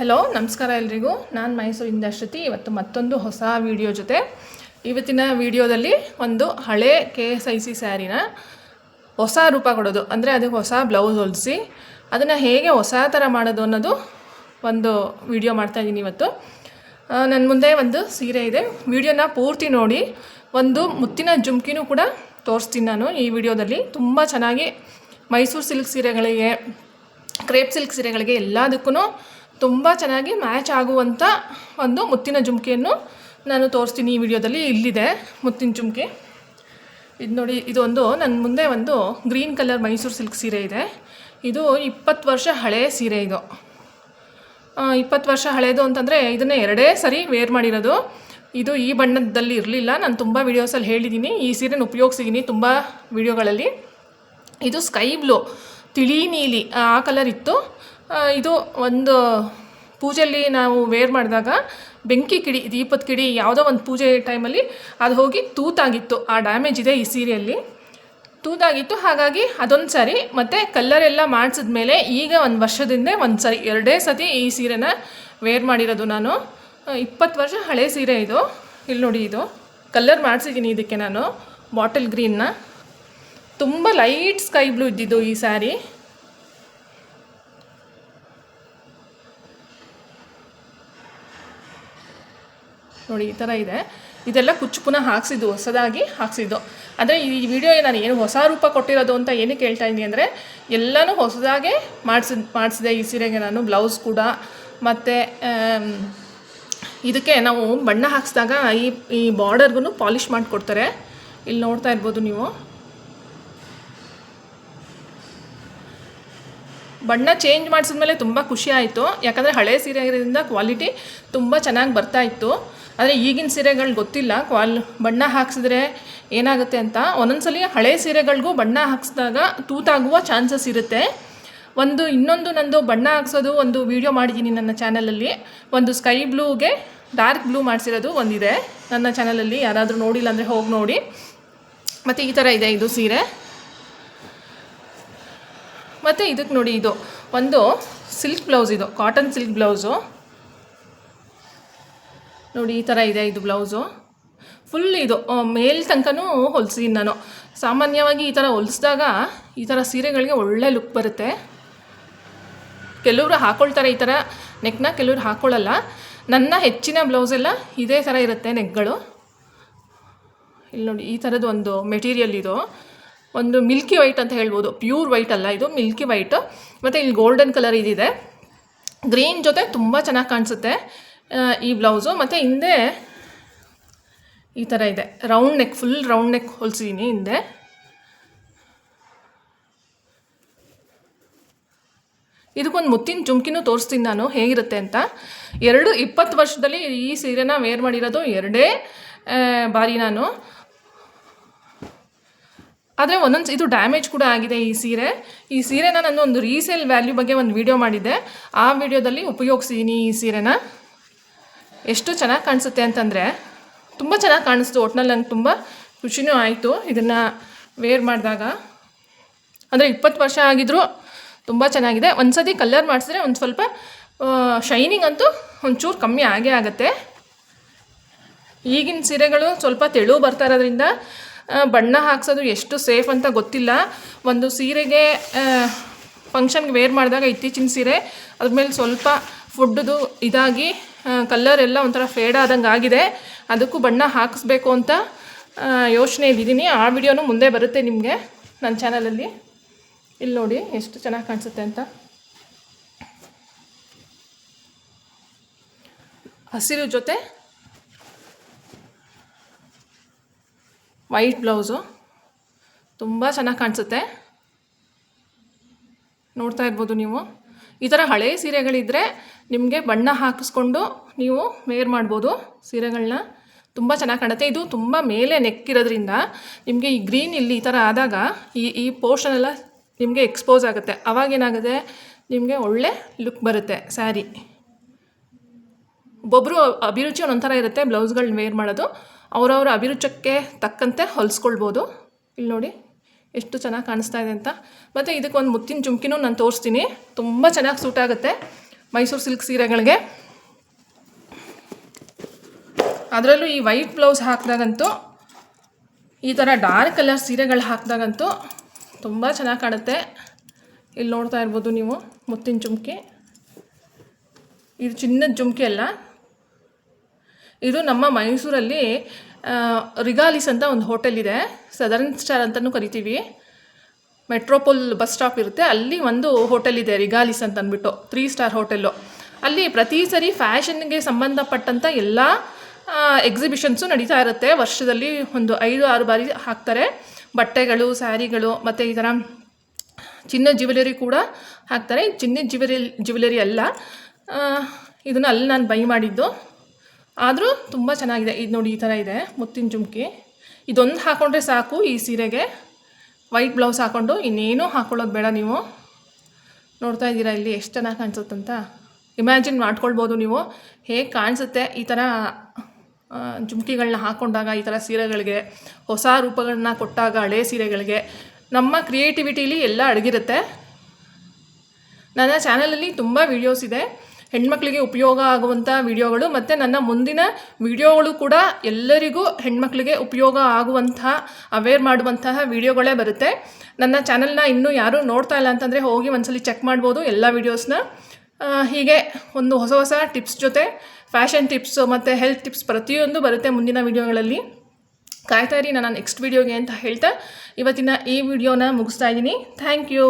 Hello ನಮಸ್ಕಾರ ಎಲ್ರಿಗೂ. ನಾನು ಮೈಸೂರಿಂದ ಶ್ರುತಿ. ಇವತ್ತು ಮತ್ತೊಂದು ಹೊಸ ವಿಡಿಯೋ ಜೊತೆ. ಇವತ್ತಿನ ವಿಡಿಯೋದಲ್ಲಿ ಒಂದು ಹಳೆ KSIC ಸ್ಯಾರಿನ ಹೊಸ ರೂಪ ಕೊಡೋದು, ಅಂದರೆ ಅದಕ್ಕೆ ಹೊಸ ಬ್ಲೌಸ್ ಹೊಲಿಸಿ ಅದನ್ನು ಹೇಗೆ ಹೊಸ ಥರ ಮಾಡೋದು ಅನ್ನೋದು ಒಂದು ವಿಡಿಯೋ ಮಾಡ್ತಾಯಿದ್ದೀನಿ ಇವತ್ತು. ನನ್ನ ಮುಂದೆ ಒಂದು ಸೀರೆ ಇದೆ, ವಿಡಿಯೋನ ಪೂರ್ತಿ ನೋಡಿ. ಒಂದು ಮುತ್ತಿನ ಜುಮ್ಕಿನೂ ಕೂಡ ತೋರಿಸ್ತೀನಿ ನಾನು ಈ ವಿಡಿಯೋದಲ್ಲಿ. ತುಂಬ ಚೆನ್ನಾಗಿ ಮೈಸೂರು ಸಿಲ್ಕ್ ಸೀರೆಗಳಿಗೆ, ಕ್ರೇಪ್ ಸಿಲ್ಕ್ ಸೀರೆಗಳಿಗೆ ಎಲ್ಲದಕ್ಕೂ ತುಂಬ ಚೆನ್ನಾಗಿ ಮ್ಯಾಚ್ ಆಗುವಂಥ ಒಂದು ಮುತ್ತಿನ ಜುಮ್ಕಿಯನ್ನು ನಾನು ತೋರಿಸ್ತೀನಿ ಈ ವಿಡಿಯೋದಲ್ಲಿ. ಇಲ್ಲಿದೆ ಮುತ್ತಿನ ಜುಮ್ಕಿ, ಇದು ನೋಡಿ. ಇದೊಂದು ನನ್ನ ಮುಂದೆ ಒಂದು ಗ್ರೀನ್ ಕಲರ್ ಮೈಸೂರು ಸಿಲ್ಕ್ ಸೀರೆ ಇದೆ. ಇದು 20 ವರ್ಷ ಹಳೆಯ ಸೀರೆ. ಇದು 20 ವರ್ಷ ಹಳೆಯದು ಅಂತಂದರೆ ಇದನ್ನು 2 ಸರಿ ವೇರ್ ಮಾಡಿರೋದು. ಇದು ಈ ಬಣ್ಣದಲ್ಲಿ ಇರಲಿಲ್ಲ. ನಾನು ತುಂಬ ವೀಡಿಯೋಸಲ್ಲಿ ಹೇಳಿದ್ದೀನಿ, ಈ ಸೀರೆನ ಉಪಯೋಗಿಸಿದ್ದೀನಿ ತುಂಬ ವೀಡಿಯೋಗಳಲ್ಲಿ. ಇದು ಸ್ಕೈ ಬ್ಲೂ, ತಿಳಿ ನೀಲಿ ಆ ಕಲರ್ ಇತ್ತು. ಇದು ಒಂದು ಪೂಜೆಯಲ್ಲಿ ನಾವು ವೇರ್ ಮಾಡಿದಾಗ ಬೆಂಕಿ ಕಿಡಿ, ದೀಪದ ಕಿಡಿ ಯಾವುದೋ ಒಂದು ಪೂಜೆ ಟೈಮಲ್ಲಿ ಅದು ಹೋಗಿ ತೂತಾಗಿತ್ತು. ಆ ಡ್ಯಾಮೇಜ್ ಇದೆ ಈ ಸೀರೆಯಲ್ಲಿ, ತೂತಾಗಿತ್ತು. ಹಾಗಾಗಿ ಅದೊಂದು ಸಾರಿ ಮತ್ತು ಕಲ್ಲರೆಲ್ಲ ಮಾಡಿಸಿದ್ಮೇಲೆ ಈಗ ಒಂದು ವರ್ಷದಿಂದ ಒಂದು ಸಾರಿ 2 ಸತಿ ಈ ಸೀರೆನ ವೇರ್ ಮಾಡಿರೋದು ನಾನು. 20 ವರ್ಷ ಹಳೆ ಸೀರೆ ಇದು. ಇಲ್ಲಿ ನೋಡಿ, ಇದು ಕಲ್ಲರ್ ಮಾಡಿಸಿದ್ದೀನಿ ಇದಕ್ಕೆ ನಾನು ಬಾಟಲ್ ಗ್ರೀನ್ನ. ತುಂಬ ಲೈಟ್ ಸ್ಕೈ ಬ್ಲೂ ಇದ್ದಿದ್ದು ಈ ಸ್ಯಾರಿ. ನೋಡಿ ಈ ಥರ ಇದೆ. ಇದೆಲ್ಲ ಕುಚ್ಚು ಪುನಃ ಹಾಕ್ಸಿದ್ದು, ಹೊಸದಾಗಿ ಹಾಕ್ಸಿದ್ದು. ಅಂದರೆ ಈ ವಿಡಿಯೋ ನಾನು ಏನು ಹೊಸ ರೂಪ ಕೊಟ್ಟಿರೋದು ಅಂತ ಏನಕ್ಕೆ ಹೇಳ್ತಾ ಇದ್ದೀನಿ ಅಂದರೆ, ಎಲ್ಲನೂ ಹೊಸದಾಗೆ ಮಾಡಿಸಿದೆ ಈ ಸೀರೆಗೆ ನಾನು. ಬ್ಲೌಸ್ ಕೂಡ ಮತ್ತು ಇದಕ್ಕೆ ನಾವು ಬಣ್ಣ ಹಾಕಿಸಿದಾಗ ಈ ಬಾರ್ಡರ್ಗೂ ಪಾಲಿಷ್ ಮಾಡಿಕೊಡ್ತಾರೆ. ಇಲ್ಲಿ ನೋಡ್ತಾ ಇರ್ಬೋದು ನೀವು. ಬಣ್ಣ ಚೇಂಜ್ ಮಾಡಿಸಿದ್ಮೇಲೆ ತುಂಬ ಖುಷಿ ಆಯಿತು, ಯಾಕಂದರೆ ಹಳೆ ಸೀರೆಯಿಂದ ಕ್ವಾಲಿಟಿ ತುಂಬ ಚೆನ್ನಾಗಿ ಬರ್ತಾಯಿತ್ತು. ಆದರೆ ಈಗಿನ ಸೀರೆಗಳು ಗೊತ್ತಿಲ್ಲ ಬಣ್ಣ ಹಾಕ್ಸಿದ್ರೆ ಏನಾಗುತ್ತೆ ಅಂತ. ಒಂದೊಂದ್ಸಲಿ ಹಳೆ ಸೀರೆಗಳಿಗೂ ಬಣ್ಣ ಹಾಕಿಸಿದಾಗ ತೂತಾಗುವ ಚಾನ್ಸಸ್ ಇರುತ್ತೆ. ಇನ್ನೊಂದು ನಂದು ಬಣ್ಣ ಹಾಕ್ಸೋದು ಒಂದು ವಿಡಿಯೋ ಮಾಡಿದ್ದೀನಿ ನನ್ನ ಚಾನಲಲ್ಲಿ. ಒಂದು ಸ್ಕೈ ಬ್ಲೂಗೆ ಡಾರ್ಕ್ ಬ್ಲೂ ಮಾಡಿಸಿರೋದು ಒಂದಿದೆ ನನ್ನ ಚಾನಲಲ್ಲಿ. ಯಾರಾದರೂ ನೋಡಿಲ್ಲ ಅಂದರೆ ಹೋಗಿ ನೋಡಿ. ಮತ್ತು ಈ ಥರ ಇದೆ ಇದು ಸೀರೆ. ಮತ್ತು ಇದಕ್ಕೆ ನೋಡಿ, ಇದು ಒಂದು ಸಿಲ್ಕ್ ಬ್ಲೌಸ್, ಇದು ಕಾಟನ್ ಸಿಲ್ಕ್ ಬ್ಲೌಸು. ನೋಡಿ ಈ ಥರ ಇದೆ ಇದು ಬ್ಲೌಸು. ಫುಲ್ ಇದು ಮೇಲ್ ತನಕನೂ ಹೊಲಿಸಿದ್ದೀನಿ ನಾನು. ಸಾಮಾನ್ಯವಾಗಿ ಈ ಥರ ಹೊಲಿಸಿದಾಗ ಈ ಥರ ಸೀರೆಗಳಿಗೆ ಒಳ್ಳೆ ಲುಕ್ ಬರುತ್ತೆ. ಕೆಲವರು ಹಾಕ್ಕೊಳ್ತಾರೆ ಈ ಥರ ನೆಕ್ನ, ಕೆಲವರು ಹಾಕ್ಕೊಳ್ಳಲ್ಲ. ನನ್ನ ಹೆಚ್ಚಿನ ಬ್ಲೌಸೆಲ್ಲ ಇದೇ ಥರ ಇರುತ್ತೆ ನೆಕ್ಗಳು. ಇಲ್ಲಿ ನೋಡಿ, ಈ ಥರದ್ದು ಒಂದು ಮೆಟೀರಿಯಲ್ ಇದು. ಒಂದು ಮಿಲ್ಕಿ ವೈಟ್ ಅಂತ ಹೇಳ್ಬೋದು, ಪ್ಯೂರ್ ವೈಟ್ ಅಲ್ಲ ಇದು, ಮಿಲ್ಕಿ ವೈಟು. ಮತ್ತು ಇಲ್ಲಿ ಗೋಲ್ಡನ್ ಕಲರ್ ಇದಿದೆ. ಗ್ರೀನ್ ಜೊತೆ ತುಂಬ ಚೆನ್ನಾಗಿ ಕಾಣಿಸುತ್ತೆ ಈ ಬ್ಲೌಸು. ಮತ್ತು ಹಿಂದೆ ಈ ಥರ ಇದೆ, round neck, full round neck ಹೊಲಿಸಿದ್ದೀನಿ ಹಿಂದೆ. ಇದಕ್ಕೊಂದು ಮುತ್ತಿನ ಜುಮ್ಕಿನೂ ತೋರಿಸ್ತೀನಿ ನಾನು ಹೇಗಿರುತ್ತೆ ಅಂತ. 20 ವರ್ಷದಲ್ಲಿ ಈ ಸೀರೆನ ವೇರ್ ಮಾಡಿರೋದು 2 ಬಾರಿ ನಾನು. ಆದರೆ ಒಂದೊಂದು ಇದು ಡ್ಯಾಮೇಜ್ ಕೂಡ ಆಗಿದೆ ಈ ಸೀರೆನ ನಾನು ಒಂದು ರೀಸೇಲ್ ವ್ಯಾಲ್ಯೂ ಬಗ್ಗೆ ಒಂದು ವಿಡಿಯೋ ಮಾಡಿದ್ದೆ. ಆ ವಿಡಿಯೋದಲ್ಲಿ ಉಪಯೋಗಿಸಿದ್ದೀನಿ ಈ ಸೀರೆನ. ಎಷ್ಟು ಚೆನ್ನಾಗಿ ಕಾಣಿಸುತ್ತೆ ಅಂತಂದರೆ ತುಂಬ ಚೆನ್ನಾಗಿ ಕಾಣಿಸ್ತು. ಒಟ್ನಲ್ಲಿ ನಂಗೆ ತುಂಬ ಖುಷಿನೂ ಆಯಿತು ಇದನ್ನು ವೇರ್ ಮಾಡಿದಾಗ. ಅಂದರೆ 20 ವರ್ಷ ಆಗಿದ್ರೂ ತುಂಬ ಚೆನ್ನಾಗಿದೆ. ಒಂದು ಸತಿ ಕಲ್ಲರ್ ಮಾಡಿಸಿದ್ರೆ ಒಂದು ಸ್ವಲ್ಪ ಶೈನಿಂಗ್ ಅಂತೂ ಒಂಚೂರು ಕಮ್ಮಿ ಆಗೇ ಆಗುತ್ತೆ. ಈಗಿನ ಸೀರೆಗಳು ಸ್ವಲ್ಪ ತೆಳು ಬರ್ತಾ ಇರೋದ್ರಿಂದ ಬಣ್ಣ ಹಾಕ್ಸೋದು ಎಷ್ಟು ಸೇಫ್ ಅಂತ ಗೊತ್ತಿಲ್ಲ. ಒಂದು ಸೀರೆಗೆ ಫಂಕ್ಷನ್ಗೆ ವೇರ್ ಮಾಡಿದಾಗ, ಇತ್ತೀಚಿನ ಸೀರೆ ಅದ್ಮೇಲೆ ಸ್ವಲ್ಪ ಫುಡ್ದು ಇದಾಗಿ ಕಲ್ಲರ್ ಎಲ್ಲ ಒಂಥರ ಫೇಡ್ ಆದಂಗೆ ಆಗಿದೆ. ಅದಕ್ಕೂ ಬಣ್ಣ ಹಾಕಿಸ್ಬೇಕು ಅಂತ ಯೋಚನೆಯಲ್ಲಿದ್ದೀನಿ. ಆ ವಿಡಿಯೋನೂ ಮುಂದೆ ಬರುತ್ತೆ ನಿಮಗೆ ನನ್ನ ಚಾನಲಲ್ಲಿ. ಇಲ್ಲಿ ನೋಡಿ ಎಷ್ಟು ಚೆನ್ನಾಗಿ ಕಾಣಿಸುತ್ತೆ ಅಂತ. ಹಸಿರು ಜೊತೆ ವೈಟ್ ಬ್ಲೌಸು ತುಂಬ ಚೆನ್ನಾಗಿ ಕಾಣಿಸುತ್ತೆ. ನೋಡ್ತಾ ಇರ್ಬೋದು ನೀವು. ಈ ಥರ ಹಳೆಯ ಸೀರೆಗಳಿದ್ದರೆ ನಿಮಗೆ ಬಣ್ಣ ಹಾಕಿಸ್ಕೊಂಡು ನೀವು ವೇರ್ ಮಾಡ್ಬೋದು ಸೀರೆಗಳನ್ನ. ತುಂಬ ಚೆನ್ನಾಗಿ ಕಾಣುತ್ತೆ. ಇದು ತುಂಬ ಮೇಲೆ ನೆಕ್ಕಿರೋದ್ರಿಂದ ನಿಮಗೆ ಈ ಗ್ರೀನ್ ಇಲ್ಲಿ ಈ ಥರ ಆದಾಗ ಈ ಪೋರ್ಷನ್ ಎಲ್ಲ ನಿಮಗೆ ಎಕ್ಸ್ಪೋಸ್ ಆಗುತ್ತೆ. ಅವಾಗೇನಾಗುತ್ತೆ, ನಿಮಗೆ ಒಳ್ಳೆ ಲುಕ್ ಬರುತ್ತೆ ಸ್ಯಾರಿ. ಒಬ್ಬೊಬ್ಬರು ಅಭಿರುಚಿ ಒಂಥರ ಇರುತ್ತೆ ಬ್ಲೌಸ್ಗಳನ್ನ ವೇರ್ ಮಾಡೋದು. ಅವರವರ ಅಭಿರುಚಕ್ಕೆ ತಕ್ಕಂತೆ ಹೊಲಿಸ್ಕೊಳ್ಬೋದು. ಇಲ್ಲಿ ನೋಡಿ ಎಷ್ಟು ಚೆನ್ನಾಗಿ ಕಾಣಿಸ್ತಾ ಇದೆ ಅಂತ. ಮತ್ತು ಇದಕ್ಕೊಂದು ಮುತ್ತಿನ ಜುಮ್ಕಿನೂ ನಾನು ತೋರಿಸ್ತೀನಿ, ತುಂಬ ಚೆನ್ನಾಗಿ ಸೂಟ್ ಆಗುತ್ತೆ. ಮೈಸೂರು ಸಿಲ್ಕ್ ಸೀರೆಗಳಿಗೆ. ಅದರಲ್ಲೂ ಈ ವೈಟ್ ಬ್ಲೌಸ್ ಹಾಕಿದಾಗಂತೂ, ಈ ಥರ ಡಾರ್ಕ್ ಕಲರ್ ಸೀರೆಗಳು ಹಾಕಿದಾಗಂತೂ ತುಂಬ ಚೆನ್ನಾಗಿ ಕಾಣುತ್ತೆ. ಇಲ್ಲಿ ನೋಡ್ತಾ ಇರ್ಬೋದು ನೀವು ಮುತ್ತಿನ ಜುಮ್ಕಿ. ಇದು ಚಿನ್ನದ ಜುಮ್ಕಿ ಅಲ್ಲ, ಇದು ನಮ್ಮ ಮೈಸೂರಲ್ಲಿ ರಿಗಾಲಿಸ್ ಅಂತ ಒಂದು ಹೋಟೆಲ್ ಇದೆ, ಸದರ್ನ್ ಸ್ಟಾರ್ ಅಂತಲೂ ಕರಿತೀವಿ. ಮೆಟ್ರೋಪೋಲ್ ಬಸ್ ಸ್ಟಾಪ್ ಇರುತ್ತೆ, ಅಲ್ಲಿ ಒಂದು ಹೋಟೆಲ್ ಇದೆ ರಿಗಾಲಿಸ್ ಅಂತ ಅಂದ್ಬಿಟ್ಟು, 3 ಸ್ಟಾರ್ ಹೋಟೆಲ್ಲು. ಅಲ್ಲಿ ಪ್ರತಿ ಸರಿ ಫ್ಯಾಷನ್ಗೆ ಸಂಬಂಧಪಟ್ಟಂಥ ಎಲ್ಲ ಎಕ್ಸಿಬಿಷನ್ಸು ನಡೀತಾ ಇರುತ್ತೆ. ವರ್ಷದಲ್ಲಿ ಒಂದು 5-6 ಬಾರಿ ಹಾಕ್ತಾರೆ. ಬಟ್ಟೆಗಳು, ಸ್ಯಾರಿಗಳು ಮತ್ತು ಈ ಥರ ಚಿನ್ನದ ಜ್ಯುವೆಲರಿ ಕೂಡ ಹಾಕ್ತಾರೆ. ಚಿನ್ನದ ಜ್ಯುವೆಲರಿ ಅಲ್ಲ, ಇದನ್ನು ಅಲ್ಲಿ ನಾನು ಬೈ ಮಾಡಿದ್ದು. ಆದರೂ ತುಂಬ ಚೆನ್ನಾಗಿದೆ. ಇದು ನೋಡಿ, ಈ ಥರ ಇದೆ ಮುತ್ತಿನ ಜುಮ್ಕಿ. ಇದೊಂದು ಹಾಕ್ಕೊಂಡ್ರೆ ಸಾಕು ಈ ಸೀರೆಗೆ. ವೈಟ್ ಬ್ಲೌಸ್ ಹಾಕ್ಕೊಂಡು ಇನ್ನೇನೂ ಹಾಕ್ಕೊಳ್ಳೋದು ಬೇಡ. ನೀವು ನೋಡ್ತಾ ಇದ್ದೀರಾ ಇಲ್ಲಿ ಎಷ್ಟು ಚೆನ್ನಾಗಿ ಕಾಣಿಸುತ್ತಂತ. ಇಮ್ಯಾಜಿನ್ ಮಾಡ್ಕೊಳ್ಬೋದು ನೀವು ಹೇಗೆ ಕಾಣಿಸುತ್ತೆ ಈ ಥರ ಜುಮ್ಕಿಗಳನ್ನ ಹಾಕ್ಕೊಂಡಾಗ, ಈ ಥರ ಸೀರೆಗಳಿಗೆ ಹೊಸ ರೂಪಗಳನ್ನ ಕೊಟ್ಟಾಗ, ಹಳೆ ಸೀರೆಗಳಿಗೆ. ನಮ್ಮ ಕ್ರಿಯೇಟಿವಿಟಿಲಿ ಎಲ್ಲ ಅಡಗಿರುತ್ತೆ. ನನ್ನ ಚಾನಲಲ್ಲಿ ತುಂಬ ವೀಡಿಯೋಸ್ ಇದೆ, ಹೆಣ್ಮಕ್ಳಿಗೆ ಉಪಯೋಗ ಆಗುವಂಥ ವಿಡಿಯೋಗಳು, ಮತ್ತು ನನ್ನ ಮುಂದಿನ ವಿಡಿಯೋಗಳು ಕೂಡ ಎಲ್ಲರಿಗೂ ಹೆಣ್ಮಕ್ಳಿಗೆ ಉಪಯೋಗ ಆಗುವಂಥ, ಅವೇರ್ ಮಾಡುವಂತಹ ವಿಡಿಯೋಗಳೇ ಬರುತ್ತೆ. ನನ್ನ ಚಾನಲ್ನ ಇನ್ನೂ ಯಾರೂ ನೋಡ್ತಾ ಇಲ್ಲ ಅಂತಂದರೆ ಹೋಗಿ ಒಂದ್ಸಲಿ ಚೆಕ್ ಮಾಡ್ಬೋದು ಎಲ್ಲ ವೀಡಿಯೋಸ್ನ. ಹೀಗೆ ಒಂದು ಹೊಸ ಹೊಸ ಟಿಪ್ಸ್ ಜೊತೆ ಫ್ಯಾಷನ್ ಟಿಪ್ಸ್ ಮತ್ತು ಹೆಲ್ತ್ ಟಿಪ್ಸ್ ಪ್ರತಿಯೊಂದು ಬರುತ್ತೆ ಮುಂದಿನ ವೀಡಿಯೋಗಳಲ್ಲಿ. ಕಾಯ್ತಾ ಇರಿ ನನ್ನ ನೆಕ್ಸ್ಟ್ ವೀಡಿಯೋಗೆ ಅಂತ ಹೇಳ್ತಾ ಇವತ್ತಿನ ಈ ವಿಡಿಯೋನ ಮುಗಿಸ್ತಾ ಇದ್ದೀನಿ. Thank you.